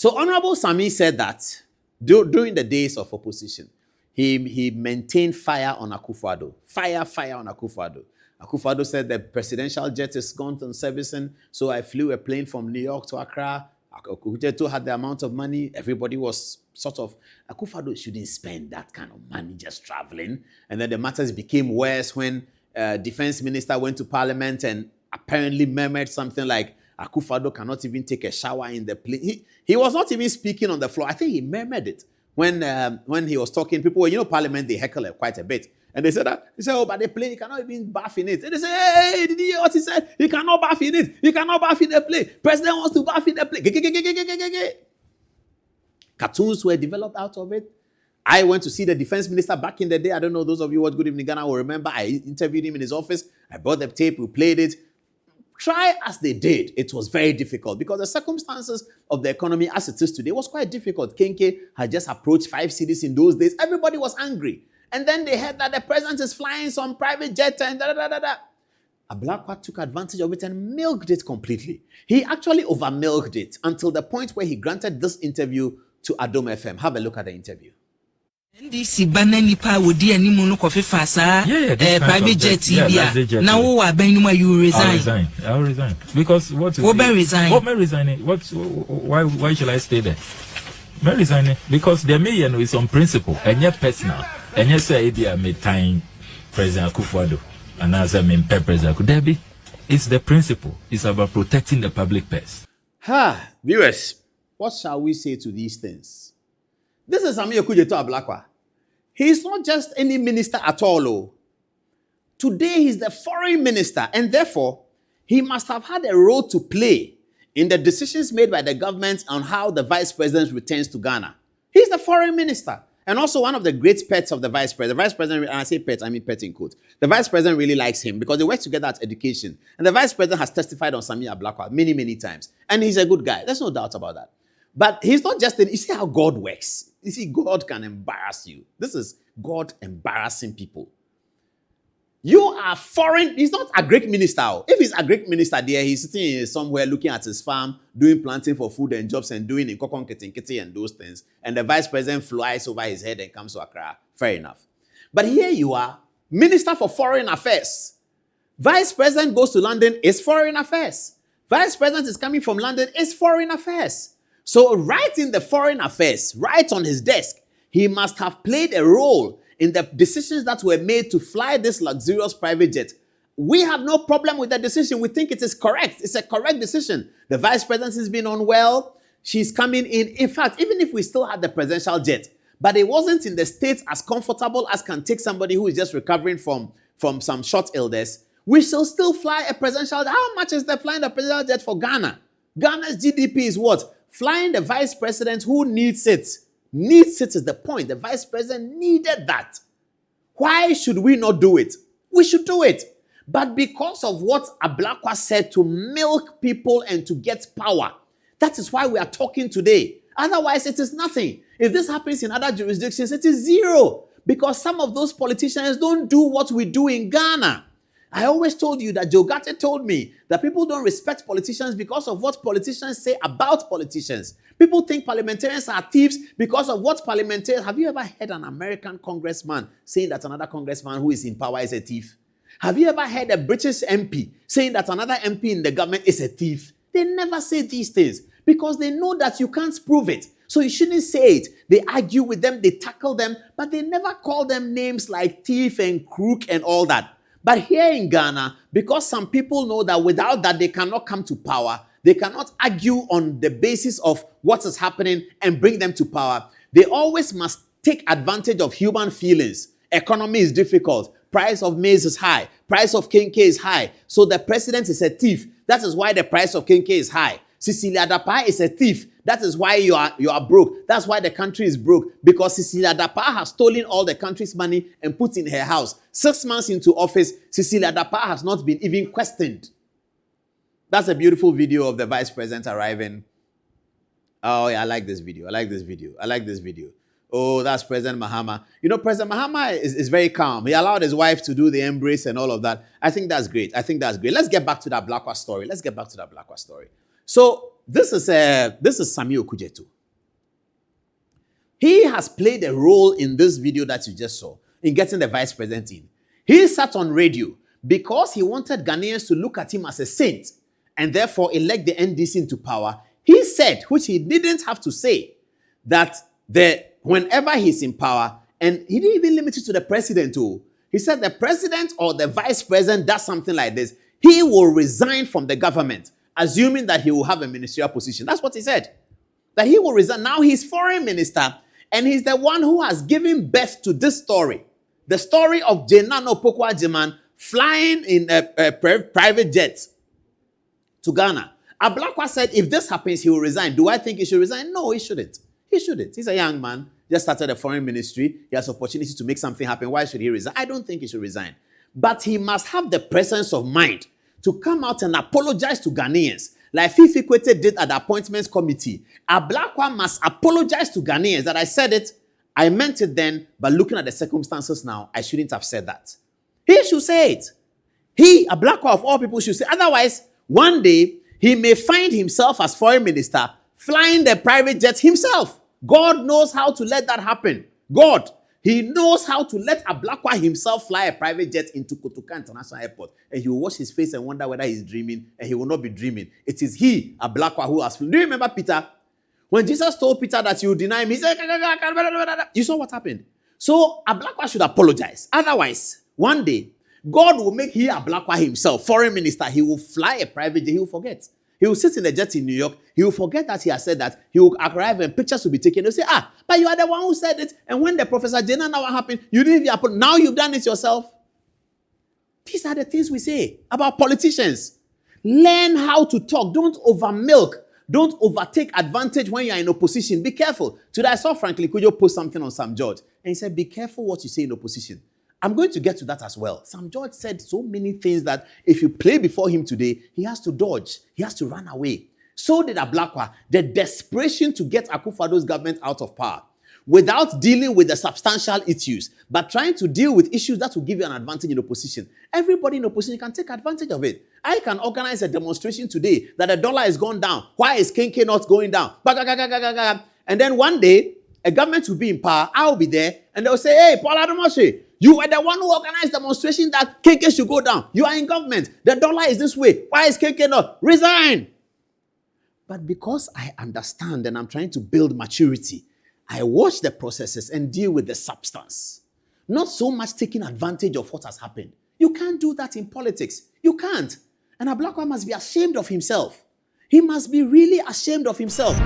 So Honorable Sami said that during the days of opposition, he maintained fire on Akufo Addo. Fire on Akufo Addo. Akufo Addo said the presidential jet is gone on servicing, so I flew a plane from New York to Accra. Okudzeto had the amount of money. Everybody was sort of, Akufo Addo shouldn't spend that kind of money just traveling. And then the matters became worse when defense minister went to parliament and apparently murmured something like, Akufo Addo cannot even take a shower in the plane. He was not even speaking on the floor. I think he murmured it. When he was talking, people were, parliament, they heckle quite a bit. And they said that, oh, but the plane, he cannot even bath in it. And they said, hey, did you hear what he said? He cannot bath in it. He cannot bath in the plane. President wants to bath in the plane. Cartoons were developed out of it. I went to see the defense minister back in the day. I don't know, those of you who watch Good Evening Ghana will remember. I interviewed him in his office. I brought the tape. We played it. Try as they did, it was very difficult because the circumstances of the economy as it is today was quite difficult. Kenke had just approached 5 cities in those days. Everybody was angry. And then they heard that the president is flying some private jet and da-da-da-da-da. Ablakwa took advantage of it and milked it completely. He actually over-milked it until the point where he granted this interview to Adom FM. Have a look at the interview. NDC banani pa wodi animu no kofi fasa private jet bia na wo wa ban no you resign. I'll resign because what may resign. What may resign? Why should I stay there? May resign because the million is on principle and yet personal. And yes say idea me time President Akufo Addo and as I mean President Kudebi. It's the principle. It's about protecting the public purse. Viewers, what shall we say to these things? This is Okudzeto Ablakwa. He is not just any minister at all. Today he's the foreign minister, and therefore he must have had a role to play in the decisions made by the government on how the vice president returns to Ghana. He's the foreign minister, and also one of the great pets of the vice president. The vice president, and I say pet, I mean pet in quotes. The vice president really likes him because they work together at education. And the vice president has testified on Sami Ablakwa many, many times. And he's a good guy. There's no doubt about that. But he's not just, you see how God works. You see, God can embarrass you. This is God embarrassing people. You are foreign. He's not a Greek minister. If he's a Greek minister there, he's sitting somewhere looking at his farm, doing planting for food and jobs and doing in kokon kiti and those things. And the vice president flies over his head and comes to Accra. Fair enough. But here you are, Minister for Foreign Affairs. Vice president goes to London, it's foreign affairs. Vice president is coming from London, it's foreign affairs. So right in the foreign affairs, right on his desk, he must have played a role in the decisions that were made to fly this luxurious private jet. We have no problem with that decision. We think it is correct. It's a correct decision. The vice president has been unwell. She's coming in. In fact, even if we still had the presidential jet, but it wasn't in the States as comfortable as can take somebody who is just recovering from some short illness, we shall still fly a presidential jet. How much is the flying the presidential jet for Ghana? Ghana's GDP is what? Flying the vice president who needs it. Needs it is the point. The vice president needed that. Why should we not do it? We should do it. But because of what Ablakwa said to milk people and to get power, that is why we are talking today. Otherwise, it is nothing. If this happens in other jurisdictions, it is zero. Because some of those politicians don't do what we do in Ghana. I always told you that Joe Garte told me that people don't respect politicians because of what politicians say about politicians. People think parliamentarians are thieves because of what parliamentarians... Have you ever heard an American congressman saying that another congressman who is in power is a thief? Have you ever heard a British MP saying that another MP in the government is a thief? They never say these things because they know that you can't prove it. So you shouldn't say it. They argue with them, they tackle them, but they never call them names like thief and crook and all that. But here in Ghana, because some people know that without that they cannot come to power, they cannot argue on the basis of what is happening and bring them to power. They always must take advantage of human feelings. Economy is difficult. Price of maize is high. Price of kenke is high. So the president is a thief. That is why the price of kenke is high. Cecilia Dapa is a thief. That is why you are broke. That's why the country is broke. Because Cecilia Dapa has stolen all the country's money and put in her house. 6 months into office, Cecilia Dapa has not been even questioned. That's a beautiful video of the vice president arriving. Oh, yeah, I like this video. I like this video. I like this video. Oh, that's President Mahama. You know, President Mahama is very calm. He allowed his wife to do the embrace and all of that. I think that's great. I think that's great. Let's get back to that Ablakwa story. So This is Sami Okudzeto. He has played a role in this video that you just saw in getting the vice president in. He sat on radio because he wanted Ghanaians to look at him as a saint and therefore elect the NDC into power. He said, which he didn't have to say, that whenever he's in power, and he didn't even limit it to the president too. He said the president or the vice president does something like this, he will resign from the government, assuming that he will have a ministerial position. That's what he said. That he will resign. Now he's foreign minister, and he's the one who has given birth to this story. The story of Jenano Pokwa flying in a private jet to Ghana. Ablakwa said, if this happens, he will resign. Do I think he should resign? No, he shouldn't. He shouldn't. He's a young man, just started a foreign ministry. He has opportunity to make something happen. Why should he resign? I don't think he should resign. But he must have the presence of mind to come out and apologize to Ghanaians. Like Fifi Kwete did at the appointments committee. Ablakwa must apologize to Ghanaians that I said it. I meant it then, but looking at the circumstances now, I shouldn't have said that. He should say it. He, Ablakwa of all people, should say. Otherwise, one day, he may find himself as foreign minister flying the private jet himself. God knows how to let that happen. God, he knows how to let Ablakwa himself fly a private jet into Kotoka International Airport. And he will wash his face and wonder whether he's dreaming, and he will not be dreaming. It is he, Ablakwa, who has flown. Do you remember Peter? When Jesus told Peter that you will deny him, he said, you saw what happened. So Ablakwa should apologize. Otherwise, one day, God will make he Ablakwa himself, foreign minister. He will fly a private jet. He will forget. He will sit in a jet in New York. He will forget that he has said that. He will arrive and pictures will be taken. He'll say, but you are the one who said it. And when the Professor Jenna now what happened, you didn't even apologize. Now you've done it yourself. These are the things we say about politicians. Learn how to talk. Don't over milk. Don't overtake advantage when you are in opposition. Be careful. Today I saw Franklin Kujo post something on Sam George. And he said, be careful what you say in opposition. I'm going to get to that as well. Sam George said so many things that if you play before him today, he has to dodge. He has to run away. So did Ablakwa. The desperation to get Akufo Addo's government out of power without dealing with the substantial issues, but trying to deal with issues that will give you an advantage in opposition. Everybody in opposition can take advantage of it. I can organize a demonstration today that the dollar has gone down. Why is KK not going down? And then one day, a government will be in power. I'll be there. And they'll say, hey, Paul Adom-Otchere, you were the one who organized demonstration that KK should go down. You are in government. The dollar is this way. Why is KK not? Resign. But because I understand and I'm trying to build maturity, I watch the processes and deal with the substance. Not so much taking advantage of what has happened. You can't do that in politics. You can't. And Ablakwa must be ashamed of himself. He must be really ashamed of himself.